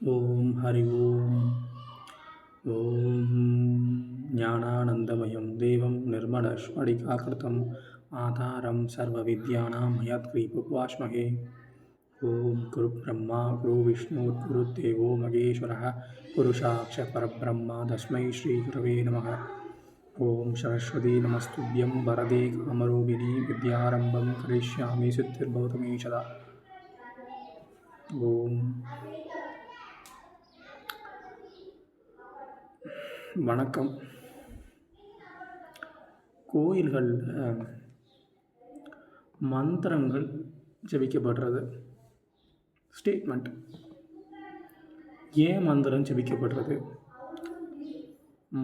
ஓம் ஹரி ஓம். ஓம் ஞானானந்தமயம் தேவம் நிர்மலஸ்வடிகாகிருதம் ஆதாரம் சர்வ வித்யானாம் ஹயக்ரீபுவாஸ்மஹே. ஓம் குரு பிரம்மா குரு விஷ்ணு குரு தேவோ மகேஸ்வரः குரு சாட்சாத் பரபிரம்மா தஸ்மை ஸ்ரீ குரவே நமः. ஓம் சரஸ்வதி நமஸ்துப்யம் வரதே காமரூபிணி வித்யாரம்பம் கரிஷ்யாமி சித்திர்பவது மே சதா. ஓம் வணக்கம். கோயில்களில் மந்திரங்கள் ஜபிக்கப்படுறது ஸ்டேட்மெண்ட். ஏன் மந்திரம் ஜபிக்கப்படுறது?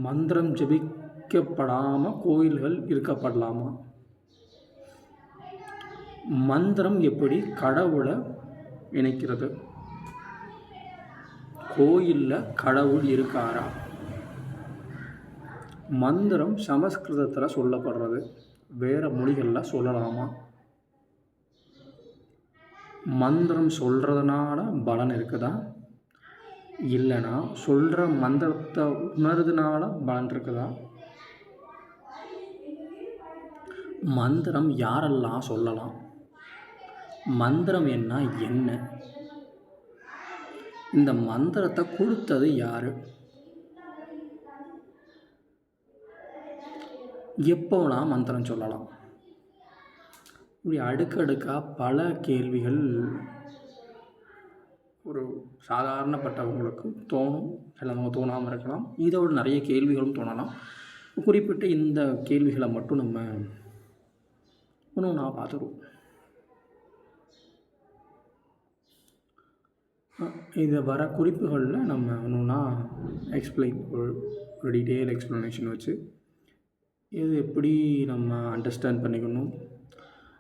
மந்திரம் ஜபிக்கப்படாமல் கோயில்கள் இருக்கப்படலாமா? மந்திரம் எப்படி கடவுளை இணைக்கிறது? கோயிலில் கடவுள் இருக்காரா? மந்திரம் சமஸ்கிருதத்தில் சொல்லப்படுறது, வேறு மொழிகளில் சொல்லலாமா? மந்திரம் சொல்கிறதுனால பலன் இருக்குதா? இல்லைனா சொல்கிற மந்திரத்தை உணர்றதுனால பலன் இருக்குதா? மந்திரம் யாரெல்லாம் சொல்லலாம்? மந்திரம் என்ன? இந்த மந்திரத்தை கொடுத்தது யார்? எப்போலாம் மந்திரம் சொல்லலாம்? இப்படி அடுக்கடுக்காக பல கேள்விகள் ஒரு சாதாரணப்பட்டவங்களுக்கு தோணும், சிலவங்க தோணாமல் இருக்கலாம். இதோட நிறைய கேள்விகளும் தோணலாம். குறிப்பிட்ட இந்த கேள்விகளை மட்டும் நம்ம ஒன்று பார்த்துருவோம். இதை வர குறிப்புகளில் நம்ம ஒன்றுனா எக்ஸ்பிளைன், ஒரு டீட்டெயில் எக்ஸ்ப்ளனேஷன் வச்சு இது எப்படி நம்ம அண்டர்ஸ்டாண்ட் பண்ணிக்கணும்,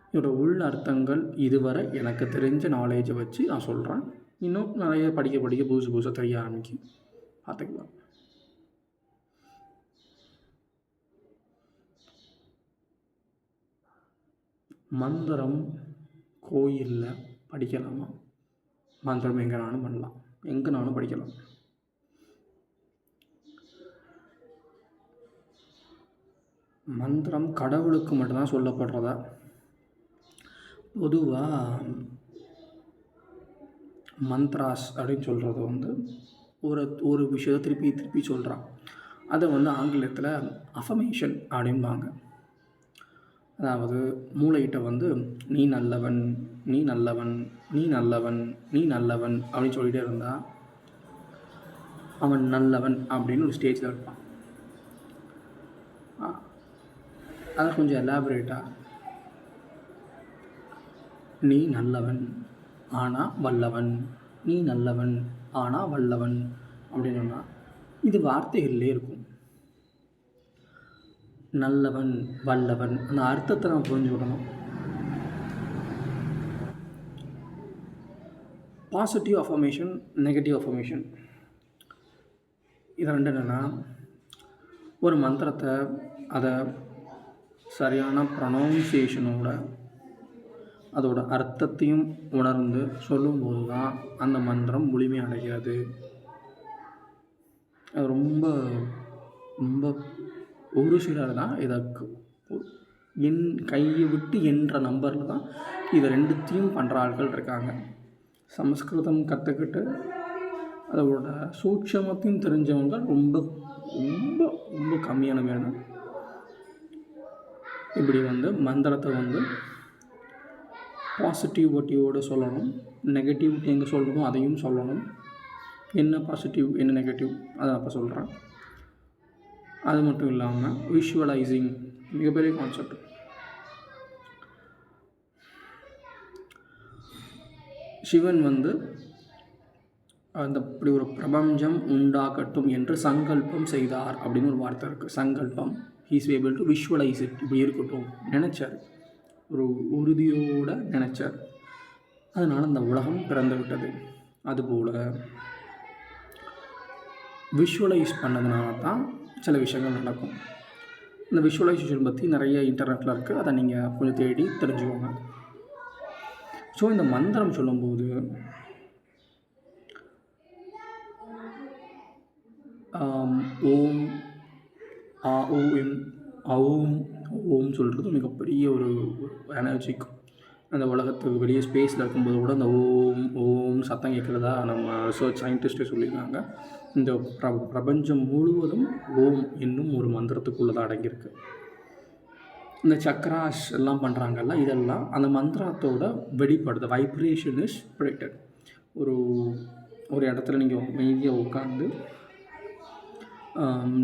இதோட உள் அர்த்தங்கள் இதுவரை எனக்கு தெரிஞ்ச நாலேஜை வச்சு நான் சொல்கிறேன். இன்னும் நிறைய படிக்க புதுசாக தெரிய ஆரம்பிக்கும், பார்த்துக்கலாம். மந்திரம் கோயிலில் படிக்கலாமா? மந்திரம் எங்கேனாலும் பண்ணலாம், எங்கேனாலும் படிக்கலாம். மந்திரம் கடவுளுக்கு மட்டும்தான் சொல்லப்படுறதா? பொதுவாக மந்த்ராஸ் அப்படின்னு சொல்கிறது ஒரு விஷயத்தை திருப்பி சொல்கிறான். அதை ஆங்கிலத்தில் அஃபர்மேஷன் அப்படிம்பாங்க. அதாவது மூளைகிட்ட நீ நல்லவன், நீ நல்லவன், நீ நல்லவன், நீ நல்லவன் அப்படின்னு சொல்லிகிட்டே இருந்தால் அவன் நல்லவன் அப்படின்னு ஒரு ஸ்டேஜில் இருப்பான். அதை கொஞ்சம் எலாபரேட்டாக நீ நல்லவன் ஆனால் வல்லவன், நீ நல்லவன் ஆனால் வல்லவன் அப்படின்னா இது வார்த்தைகளிலே இருக்கும். நல்லவன் வல்லவன் அந்த அர்த்தத்தை நம்ம புரிஞ்சுக்கணும். பாசிட்டிவ் அஃபர்மேஷன், நெகட்டிவ் அஃபர்மேஷன், இது ரெண்டு என்னென்னா, ஒரு மந்திரத்தை அதை சரியான ப்ரொனவுன்சியேஷனோட அதோட அர்த்தத்தையும் உணர்ந்து சொல்லும்போது தான் அந்த மந்திரம் முழுமை அடைகிறது. அது ரொம்ப ரொம்ப ஒரு சிலர் தான் இதற்கு கையை விட்டு என்ற நம்பரில் தான் இதை ரெண்டுத்தையும் பண்ணுற ஆட்கள் இருக்காங்க. சமஸ்கிருதம் கற்றுக்கிட்டு அதோட சூட்சமத்தையும் தெரிஞ்சவங்க ரொம்ப ரொம்ப ரொம்ப கம்மியான பேர் தான். இப்படி மந்திரத்தை பாசிட்டிவிட்டியோடு சொல்லணும், நெகட்டிவ் எங்கே சொல்லணுமோ அதையும் சொல்லணும். என்ன பாசிட்டிவ் என்ன நெகட்டிவ் அதை அப்போ சொல்கிறேன். அது மட்டும் இல்லாமல் விஷுவலைசிங் மிகப்பெரிய கான்செப்ட். சிவன் அந்த இப்படி ஒரு பிரபஞ்சம் உண்டாக்கட்டும் என்று சங்கல்பம் செய்தார் அப்படின்னு ஒரு வார்த்தை இருக்குது. சங்கல்பம், he's able to visualise it, இப்படி இருக்கட்டும் நினச்சார், ஒரு உறுதியோடு நினச்சார். அதனால் அந்த உலகம் பிறந்து விட்டது. அதுபோல் விஷுவலைஸ் பண்ணதுனால தான் சில விஷயங்கள் நடக்கும். இந்த விஷுவலைசேஷன் பற்றி நிறைய இன்டர்நெட்டில் இருக்குது, அதை நீங்கள் கொஞ்சம் தேடி தெரிஞ்சுக்கோங்க. ஸோ இந்த மந்திரம் சொல்லும்போது ஓம் ஆ ஊ இம் அவும் ஓம் சொல்கிறது மிகப்பெரிய ஒரு எனர்ஜிக். அந்த உலகத்துக்கு வெளியே ஸ்பேஸில் இருக்கும்போது கூட அந்த ஓம் ஓம் சத்தம் கேட்குறதா நம்ம ரிசர்ச் சயின்டிஸ்ட்டே சொல்லியிருக்காங்க. இந்த பிரபஞ்சம் முழுவதும் ஓம் என்னும் ஒரு மந்திரத்துக்குள்ளே தான் அடங்கியிருக்கு. இந்த சக்ராஸ் எல்லாம் பண்ணுறாங்கல்ல, இதெல்லாம் அந்த மந்திரத்தோட வெளிப்படுது. Vibration is predicted. ஒரு ஒரு இடத்துல நீங்கள் அமைதியாக உட்காந்து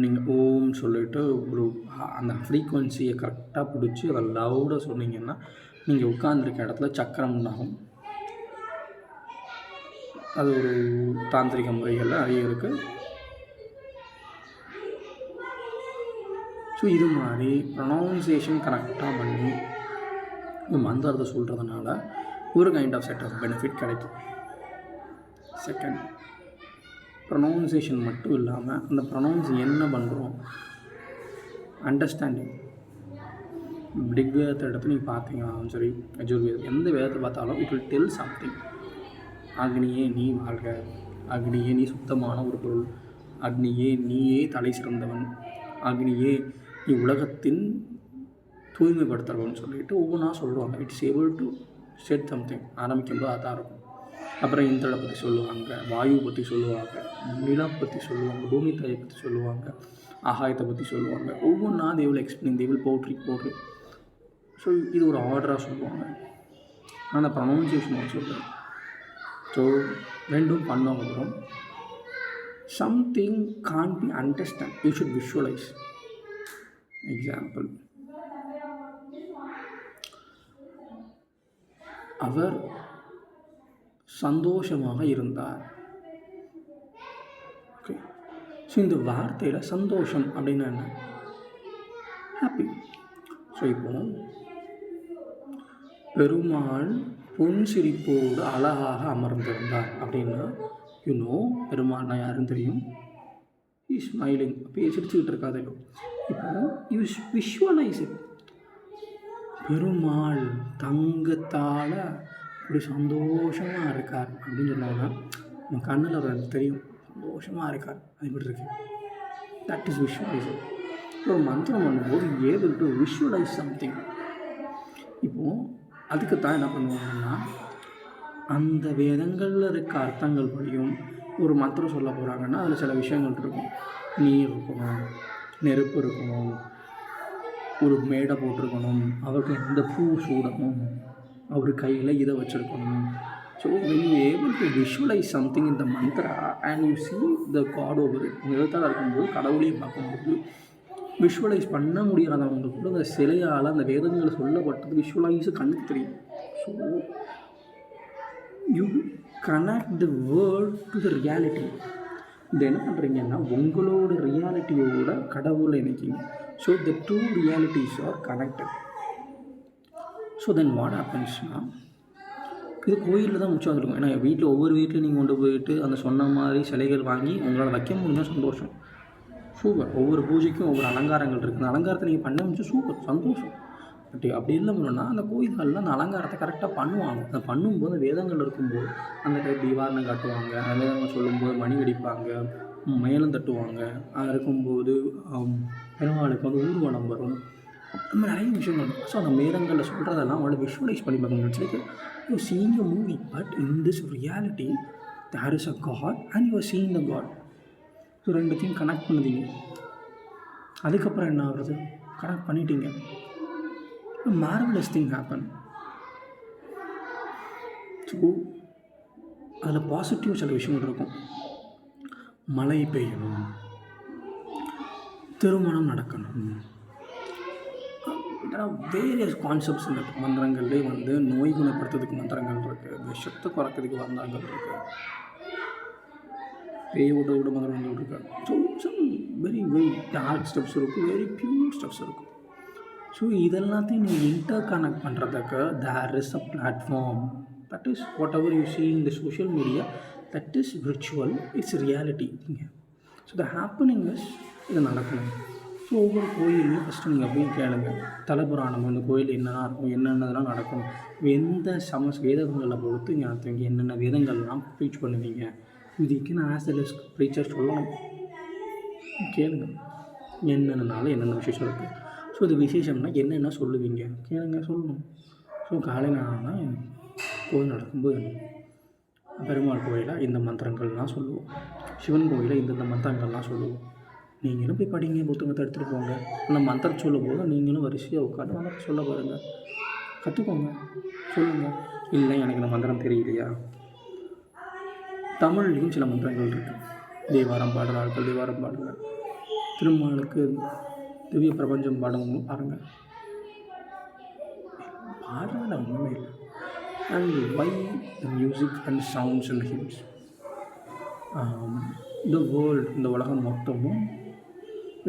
நீங்கள் ஓம் சொல்லிவிட்டு ஒரு அந்த ஃப்ரீக்குவென்சியை கரெக்டாக பிடிச்சி அதை லவுடாக சொன்னீங்கன்னா நீங்கள் உட்கார்ந்துருக்க இடத்துல சக்கரம் உண்டாகும். அது ஒரு தாந்திரிக முறைகளில் நிறைய இருக்குது. ஸோ இது மாதிரி ப்ரொனவுன்சியேஷன் கரெக்டாக பண்ணி மந்திரத்தை சொல்கிறதுனால ஒரு kind of set of benefit கிடைக்கும். செகண்ட், ப்ரொனவுன்சியேஷன் மட்டும் இல்லாமல் அந்த ப்ரொனவுன்ஸ் என்ன பண்ணுறோம், அண்டர்ஸ்டாண்டிங். பிக் வேதத்தை எடுத்து நீங்கள் பார்த்தீங்கன்னாலும் சரி, யஜுர்வேதம் எந்த வேதத்தை பார்த்தாலும் இட் வில் டெல் சம்திங். அக்னியே நீ வாழ்க, அக்னியே நீ சுத்தமான ஒரு பொருள், அக்னியே நீயே தலை சிறந்தவன், அக்னியே நீ உலகத்தின் தூய்மைப்படுத்துறவன் சொல்லிட்டு ஒவ்வொன்றா சொல்லுவாங்க. It's able to set something. ஆரம்பிக்கும்போது அதான் இருக்கும். அப்புறம் இந்திரனை பற்றி சொல்லுவாங்க, வாயு பற்றி சொல்லுவாங்க, நிலம் பற்றி சொல்லுவாங்க, பூமி தாயை பற்றி சொல்லுவாங்க, ஆகாயத்தை பற்றி சொல்லுவாங்க. ஒவ்வொன்றா தேவில் எக்ஸ்பிளைன், தேவில் போட்ரி. ஸோ இது ஒரு ஆர்டராக சொல்லுவாங்க. ஆனால் ப்ரொனவுன்சியேஷன் சொல்கிறேன். ஸோ ரெண்டும் பண்ணவங்க வரும். Something can be understand, you should visualise. Example, அவர் சந்தோஷமாக இருந்தார். ஓகே, ஸோ இந்த வார்த்தையில் சந்தோஷம் அப்படின்னா என்ன? ஹாப்பி. ஸோ இப்போ பெருமாள் புன்சிரிப்போடு அழகாக அமர்ந்திருந்தார் அப்படின்னா பெருமாள்னா யாருன்னு தெரியும். ஸ்மைலிங், அப்போ சிரிச்சுக்கிட்டு இருக்காது. இப்போ யூ விஷுவலைஸ் இட். பெருமாள் தங்கத்தால் இப்படி சந்தோஷமாக இருக்கார் அப்படின்னு சொன்னோன்னா நம்ம கண்ணில் ஒரு தெரியும், சந்தோஷமாக இருக்கார். அது இப்படி இருக்கு. That is visualise. ஒரு மந்திரம் பண்ணும்போது ஏபிள் டு விஷுவலைஸ் சம்திங். இப்போது அதுக்குத்தான் என்ன பண்ணுவாங்கன்னா, அந்த வேதங்களில் இருக்க அர்த்தங்கள் படியும் ஒரு மந்திரம் சொல்ல போகிறாங்கன்னா அதில் சில விஷயங்கள் இருக்கும். நீர் இருக்கணும், நெருப்பு இருக்கணும், ஒரு மேடை போட்டிருக்கணும், அவருக்கு எந்த பூ சூடணும், அவர் கையில் இதை வச்சுருக்கணும். So when you able to visualize something in the mantra and you see the God over it, எழுத்தாக இருக்கும்போது கடவுளையும் பார்க்கும்போது விஷுவலைஸ் பண்ண முடியாதவங்க கூட அந்த சிலையால் அந்த வேதங்களை சொல்லப்பட்டது விஷுவலைஸ் கண்ணுக்கு தெரியும். So you connect the world to the reality. இது என்ன பண்ணுறீங்கன்னா உங்களோட ரியாலிட்டியோட கடவுளை இணைக்கிங்க. So the two realities are connected. So then what ஹேப்பன்ஸ்னால், இது கோயிலில் தான் முக்கியம் வந்துருக்கும். ஏன்னா வீட்டில் ஒவ்வொரு வீட்டில் நீங்கள் கொண்டு போயிட்டு அந்த சொன்ன மாதிரி சிலைகள் வாங்கி உங்களால் வைக்க முடிஞ்சால் சந்தோஷம், சூப்பர். ஒவ்வொரு பூஜைக்கும் ஒவ்வொரு அலங்காரங்கள் இருக்குது. அந்த அலங்காரத்தை நீங்கள் பண்ண முடிஞ்சு சூப்பர், சந்தோஷம். பட் அப்படி இல்லைன்னா அந்த கோயில்களில் அந்த அலங்காரத்தை கரெக்டாக பண்ணுவாங்க. அதை பண்ணும்போது வேதங்கள் இருக்கும்போது அந்த டைப் தீவாரணம் காட்டுவாங்க, வேதங்கள் சொல்லும்போது மணி வெடிப்பாங்க, மேலும் தட்டுவாங்க. அது இருக்கும்போது பெருமாளுக்கு வந்து ஊர்வலம் வரும். நம்ம நிறைய விஷயங்கள் இருக்கும். ஸோ அந்த வேதங்களில் சொல்கிறதெல்லாம் அவங்கள விஷுவலைஸ் பண்ணி பார்க்கணும். It's like you seeing a movie, but in this reality there is a god and you are seeing the god. So ரெண்டுத்தையும் கனெக்ட் பண்ணுதீங்க. அதுக்கப்புறம் என்ன ஆகுறது? கனெக்ட் பண்ணிட்டீங்க, மார்வலஸ் திங் ஹேப்பன். ஸோ அதில் பாசிட்டிவ் சில விஷயங்கள் இருக்கும். மழை பெய்யணும், திருமணம் நடக்கணும், வேரியஸ் கான்செப்ட்ஸ் இருக்குது. மந்திரங்கள்லேயே வந்து நோய் குணப்படுத்துறதுக்கு மந்திரங்கள் இருக்குது, விஷத்தை குறைக்கிறதுக்கு மந்திரங்கள் இருக்குது, பேயோட மந்திரங்கள் இருக்குது. So some very very dark steps இருக்கும், வெரி பியூர் ஸ்டெப்ஸ் இருக்கும். ஸோ இதெல்லாத்தையும் நீங்கள் இன்டர் கனெக்ட் பண்ணுறதுக்கு there is a platform. That is whatever you see in the social media, that is virtual, it's reality. So the happening is இது நடக்கணும். So ஒவ்வொரு கோயிலையும் first நீங்கள் போய் கேளுங்க, தலைப்புராணம் அந்த கோயில் என்னென்னா இருக்கும், என்னென்னதெல்லாம் நடக்கும், எந்த வேதங்களை பொறுத்து இங்கே நடத்துவீங்க, என்னென்ன வேதங்கள்லாம் ப்ரீச் பண்ணுவீங்க, இதுக்கு நான் ஆஸ் எ ப்ரீச்சர் சொல்லணும். கேளுங்க. என்னென்ன நாள் என்னென்ன விசேஷம் இருக்குது. ஸோ இது விசேஷம்னா என்னென்ன சொல்லுவீங்க கேளுங்க, சொல்லணும். ஸோ காலையில் ஆனால் கோயில் நடக்கும்போது பெருமாள் கோயிலில் இந்த மந்திரங்கள்லாம் சொல்லுவோம், சிவன் கோயிலில் இந்தந்த மந்திரங்கள்லாம் சொல்லுவோம். நீங்களும் போய் படிங்க, புத்தகத்தை எடுத்துகிட்டு போங்க. அந்த மந்திரம் சொல்லும் போது நீங்களும் வரிசையாக உட்காந்து மந்திரம் சொல்ல பாருங்கள், கற்றுக்கோங்க, சொல்லுங்கள். இல்லை எனக்கு இந்த மந்திரம் தெரியலையா, தமிழ்லேயும் சில மந்திரங்கள் இருக்குது. தேவாரம் பாடுற ஆட்கள் தேவாரம் பாடுங்க, திருமாலுக்கு திவ்ய பிரபஞ்சம் பாடுங்களும் பாருங்கள். பாடுறதுல ஒன்றுமே இல்லை. And why the music and sounds and hymns, the world, இந்த உலகம் மொத்தமும்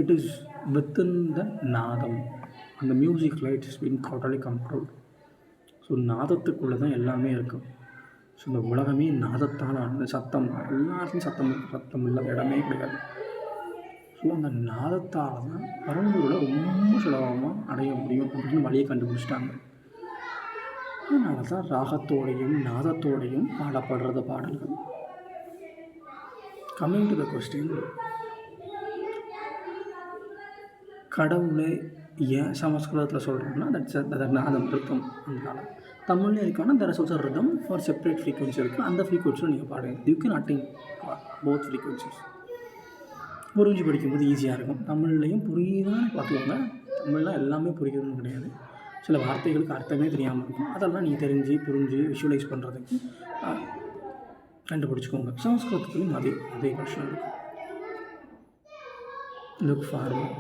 இட் இஸ் வித்தின் த நாதம். அந்த மியூசிக்கில் it is been totally control. So நாதத்துக்குள்ளே தான் எல்லாமே இருக்கும். ஸோ இந்த உலகமே நாதத்தால் அந்த சத்தம், எல்லாருக்கும் சத்தம் இல்லாத இடமே கிடையாது. ஸோ அந்த நாதத்தால் தான் பரம்பூரில் ரொம்ப சுலபமாக அடைய முடியும் அப்படின்னு வழியை கண்டுபிடிச்சிட்டாங்க. அதனால தான் ராகத்தோடையும் நாதத்தோடையும் பாடப்படுறது பாடல்கள். கம்மிங் டு த கொஸ்டின், கடவுளை ஏன் சமஸ்கிருதத்தில் சொல்கிறோம்னா தட்ஸ் நாதம் ரிதம். அதனால தமிழில் இருக்கான there is also rhythm for separate frequency இருக்குது. அந்த ஃப்ரீக்வன்சியும் நீங்கள் பாடுங்க. You can attain both frequencies. புரிஞ்சு படிக்கும்போது ஈஸியாக இருக்கும். தமிழ்லையும் புரியுதான்னு பார்த்துக்கோங்க. தமிழ்லாம் எல்லாமே புரியுதுன்னு கிடையாது. சில வார்த்தைகளுக்கு அர்த்தமே தெரியாமல் இருக்கும். அதெல்லாம் நீங்கள் தெரிஞ்சு புரிஞ்சு விஷுவலைஸ் பண்ணுறதுக்கு கண்டுபிடிச்சிக்கோங்க. சமஸ்கிருதத்துலையும் அதே கஷ்டம் இருக்கும். Look forward.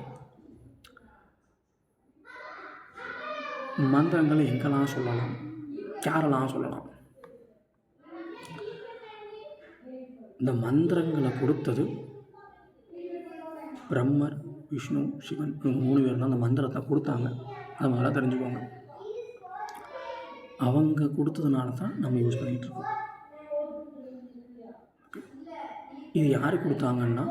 மந்திரங்களை எங்கெல்லாம் சொல்லலாம், யாரெல்லாம் சொல்லலாம்? இந்த மந்திரங்களை கொடுத்தது பிரம்மர், விஷ்ணு, சிவன், இவங்க 3 பேர் தான் அந்த மந்திரத்தை கொடுத்தாங்க. அது மாதிரிலாம் தெரிஞ்சுக்கோங்க. அவங்க கொடுத்ததுனால தான் நம்ம யூஸ் பண்ணிகிட்ருக்கோம். இது யார் கொடுத்தாங்கன்னா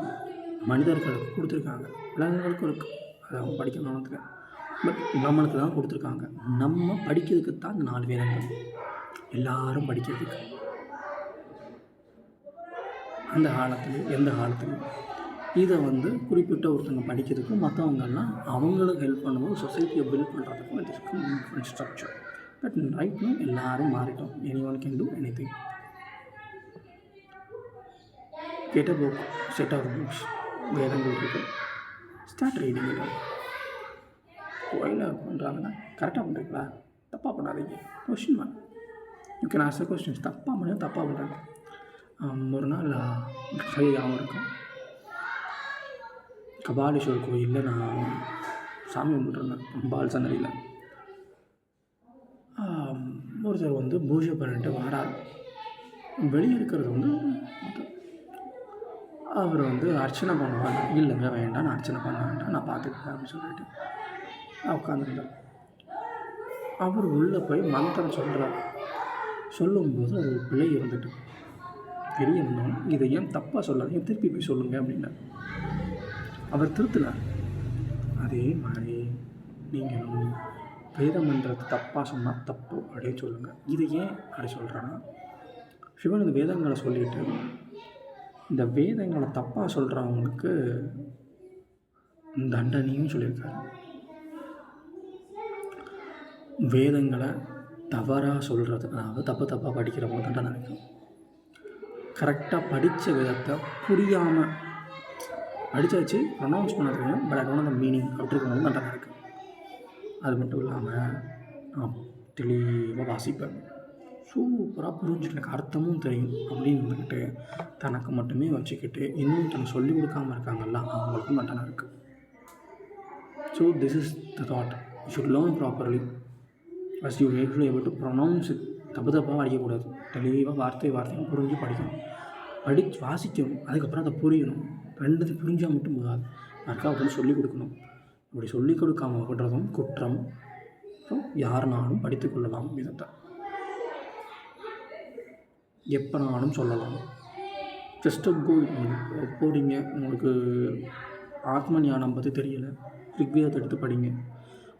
மனிதர்களுக்கு கொடுத்துருக்காங்க, விலங்குகளுக்கும் இருக்குது. அதை அவங்க படிக்கணும்னு, பட் நம்மளுக்கு தான் கொடுத்துருக்காங்க. நம்ம படிக்கிறதுக்கு தான் இந்த 4 வேதங்கள், எல்லாரும் படிக்கிறதுக்கு. அந்த காலத்துலேயும் எந்த காலத்துலையும் இதை குறிப்பிட்ட ஒருத்தங்க படிக்கிறதுக்கும், மற்றவங்கெல்லாம் அவங்களுக்கு ஹெல்ப் பண்ணும்போது சொசைட்டியை பில்ட் பண்ணுறதுக்கும் it is structure. But right now எல்லோரும் மாறிட்டோம். Anyone can do anything. Get a book, set of books, வேதங்கள் இருக்குது, ஸ்டார்ட் ரீடிங் இட். கோயிலில் பண்ணுறாங்கன்னா கரெக்டாக பண்ணுறீங்களா, தப்பாக பண்ணாதீங்க, question mark. You can ask questions. தப்பாக பண்ணி தப்பாக பண்ணுறாங்க. ஒரு நாள் சரியாகவும் இருக்கும், கபாலீஸ்வரர் கோயிலில் நான் சாமி கும்பிட்டுருந்தேன். அம்பாள் சன்னதியில் ஒருத்தர் பூஜை பண்ணிட்டு வரார். வெளியே இருக்கிறது அவர் அர்ச்சனை பண்ணுவாங்க. இல்லைங்க வேண்டாம், நான் அர்ச்சனை பண்ண வேண்டாம், நான் பார்த்துக்கிறேன் அப்படின்னு சொல்லிட்டு உட்காந்துருந்தார். அவர் உள்ளே போய் மந்திரம் சொல்கிறார். சொல்லும்போது அது ஒரு பிள்ளை இருந்துட்டு வெளியே வந்தோம். இதை ஏன் தப்பாக சொல்லாதீங்க, திருப்பி போய் சொல்லுங்கள் அப்படின்னா அவர் திருத்தினார். அதே மாதிரி நீங்களும் வேத மந்திரத்தை தப்பாக சொன்னால் தப்பு அப்படின்னு சொல்லுங்கள். இது ஏன் அப்படி சொல்கிறேன்னா, சிவன் இந்த வேதங்களை சொல்லிவிட்டு இந்த வேதங்களை தப்பாக சொல்கிறவங்களுக்கு தண்டனையும் சொல்லியிருக்காரு. வேதங்களை தவறாக சொல்கிறது, அதாவது தப்பாக படிக்கிறவங்க தண்டனை இருக்கும். கரெக்டாக படித்த வேதத்தை புரியாமல் படித்தாச்சு, ப்ரொனவுன்ஸ் பண்ண தெரியும், பட் அது அந்த மீனிங் அப்படி இருக்கவங்க தண்டனை இருக்குது. அது மட்டும் இல்லாமல் நான் தெளிவாக வாசிப்பேன், சூப்பராக புரிஞ்சுட்டு எனக்கு அர்த்தமும் தெரியும் அப்படின்னு தனக்கு மட்டுமே வச்சுக்கிட்டு இன்னொருத்தனை சொல்லிக் கொடுக்காமல் இருக்காங்கல்ல, அவங்களுக்கும் தண்டனை இருக்குது. So this is the thought. You should learn properly. First you make able to pronounce it. தப்பாக படிக்கக்கூடாது, தெளிவாக வார்த்தையும் புரிஞ்சு படிக்கணும், வாசிக்கணும், அதுக்கப்புறம் அதை புரியணும். ரெண்டுத்தையும் புரிஞ்சால் மட்டும் போதாது, யாருக்காவது சொல்லிக் கொடுக்கணும். இப்படி சொல்லிக் கொடுக்காமல் விடுறதும் குற்றம். ஸோ யாருனாலும் படித்துக்கொள்ளலாம் விதத்தை, எப்போனாலும் சொல்லலாம். ஜஸ்ட் கோ போகிறீங்க, உங்களுக்கு ஆத்ம ஞானம் பற்றி தெரியலை, ரிக்வேதத்தை எடுத்து படிங்க.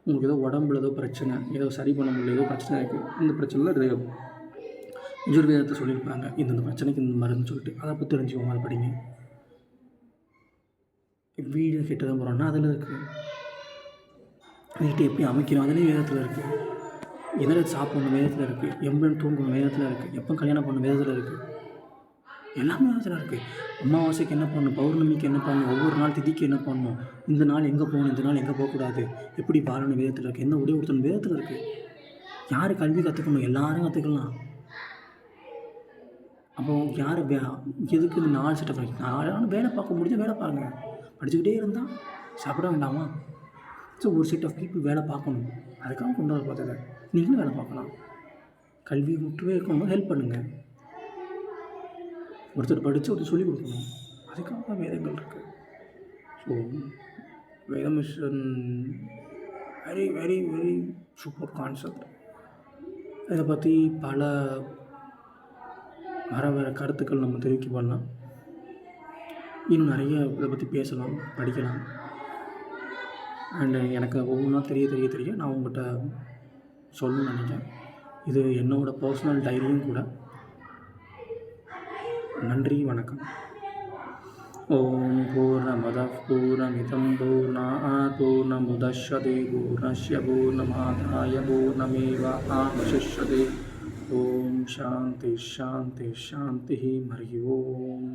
உங்களுக்கு ஏதோ உடம்புல ஏதோ பிரச்சனை, ஏதோ சரி பண்ண முடியல, ஏதோ பிரச்சனை இருக்குது, இந்த பிரச்சனையில் யஜுர்வேதத்தை சொல்லியிருப்பாங்க, இந்த பிரச்சனைக்கு இந்த மருந்து சொல்லிட்டு அதை பற்றி தெரிஞ்சுக்கோங்க, அதை படிங்க. வீடு கெட்ட தான் போகிறோன்னா அதில் இருக்குது. வீட்டை எப்படி அமைக்கிறோம் அதுலேயும் வேதத்தில் இருக்குது. எதில் சாப்பிடணும் வேதத்தில் இருக்குது. எம்பளம் தூங்கணும் வேதத்தில் இருக்குது. எப்போ கல்யாணம் பண்ணணும் வேதத்தில் இருக்குது. எல்லாமே வேதத்தில் இருக்குது. அமாவாசைக்கு என்ன பண்ணணும், பௌர்ணமிக்கு என்ன பண்ணணும், ஒவ்வொரு நாள் திதிக்கு என்ன பண்ணணும், இந்த நாள் எங்கே போகணும், இந்த நாள் எங்கே போகக்கூடாது, எப்படி வாழணும் வேதத்தில் இருக்குது. எந்த உடைய கொடுத்தணும் வேதத்தில் இருக்குது. யார் கல்வி கற்றுக்கணும், எல்லாரும் கற்றுக்கலாம். அப்போ யார் எதுக்கு இந்த நாலு செட்டப் இருக்குது. நானும் வேலை பார்க்க முடிஞ்சால் வேலை பாருங்கள். படிச்சுக்கிட்டே இருந்தால் சாப்பிட வேண்டாமா? ஸோ ஒரு செட் ஆஃப் பீப்புள் வேலை பார்க்கணும். அதுக்காக கொண்டு வர பார்த்தது. நீங்களும் வேலை பார்க்கலாம். கல்வி விட்டுவே இருக்கணும், ஹெல்ப் பண்ணுங்கள். ஒருத்தர் படித்து ஒருத்தர் சொல்லிக் கொடுக்கணும். அதுக்காக வேதங்கள் இருக்குது. ஸோ வேதம் is very very very super concept. இதை பற்றி பல வர கருத்துக்கள் நம்ம தெரிவிக்க பண்ணலாம். இன்னும் நிறைய இதை பற்றி பேசலாம், படிக்கலாம். அண்டு எனக்கு ஒவ்வொன்றா தெரிய நான் உங்கள்கிட்ட சொல்லணும்னு நினைக்கிறேன். இது என்னோடய பர்சனல் டைரியும் கூட. நன்றி, வணக்கம். ஓம் பூர்ணமதః பூர்ணமிதம் பூர்ணாத் பூர்ணமுதச்யதே பூர்ணஸ்ய பூர்ணமாதாய பூர்ணமேவாவசிஷ்யதே. ஓம் சாந்தி சாந்தி சாந்தி. ஹரி ஓம்.